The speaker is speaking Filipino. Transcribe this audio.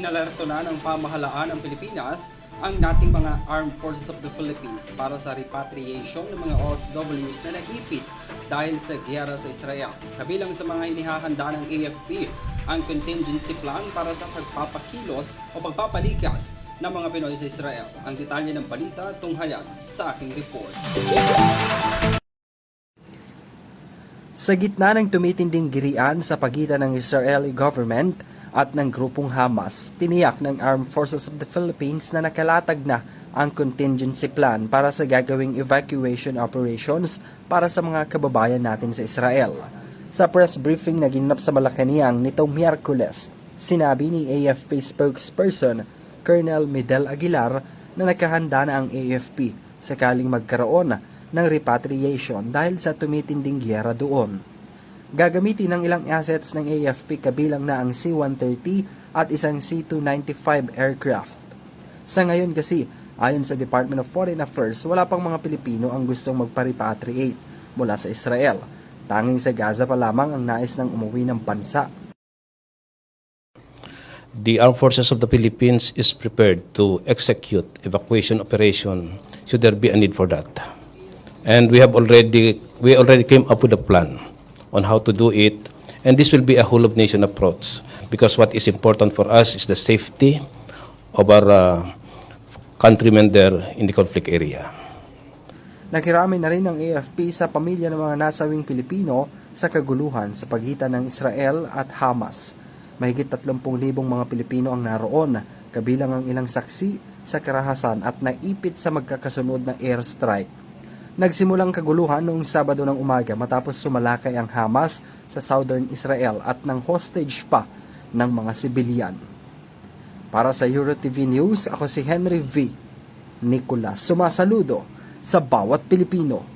inalerto na ng pamahalaan ng Pilipinas ang nating mga Armed Forces of the Philippines para sa repatriation ng mga OFWs na nag-ipit dahil sa giyera sa Israel. Kabilang sa mga inihahanda ng AFP ang contingency plan para sa pagpapakilos o pagpapalikas ng mga Pinoy sa Israel. Ang detalye ng balita tunghayan sa aking report. Sa gitna ng tumitinding girian sa pagitan ng Israeli government at ng grupong Hamas, tiniyak ng Armed Forces of the Philippines na nakalatag na ang contingency plan para sa gagawing evacuation operations para sa mga kababayan natin sa Israel. Sa press briefing na ginanap sa Malacanang nitong Miyerkules, sinabi ni AFP spokesperson Colonel Medel Aguilar na nakahanda na ang AFP sakaling magkaroon ng repatriation dahil sa tumitinding giyera doon. Gagamitin ng ilang assets ng AFP kabilang na ang C-130 at isang C-295 aircraft. Sa ngayon kasi, ayon sa Department of Foreign Affairs, wala pang mga Pilipino ang gustong magpa-repatriate mula sa Israel. Tanging sa Gaza pa lamang ang nais ng umuwi ng bansa. The Armed Forces of the Philippines is prepared to execute evacuation operation should there be a need for that. And we already came up with a plan on how to do it, and this will be a whole of nation approach because what is important for us is the safety of our countrymen there in the conflict area. Nakirami na rin ng AFP sa pamilya ng mga nasawing Pilipino sa kaguluhan sa pagitan ng Israel at Hamas. Mahigit 30,000 mga Pilipino ang naroon, kabilang ang ilang saksi sa karahasan at naipit sa magkakasunod na airstrike. Nagsimulang kaguluhan noong Sabado ng umaga matapos sumalakay ang Hamas sa southern Israel at nang hostage pa ng mga sibilyan. Para sa EuroTV News, ako si Henry V. Nicolas, sumasaludo sa bawat Pilipino.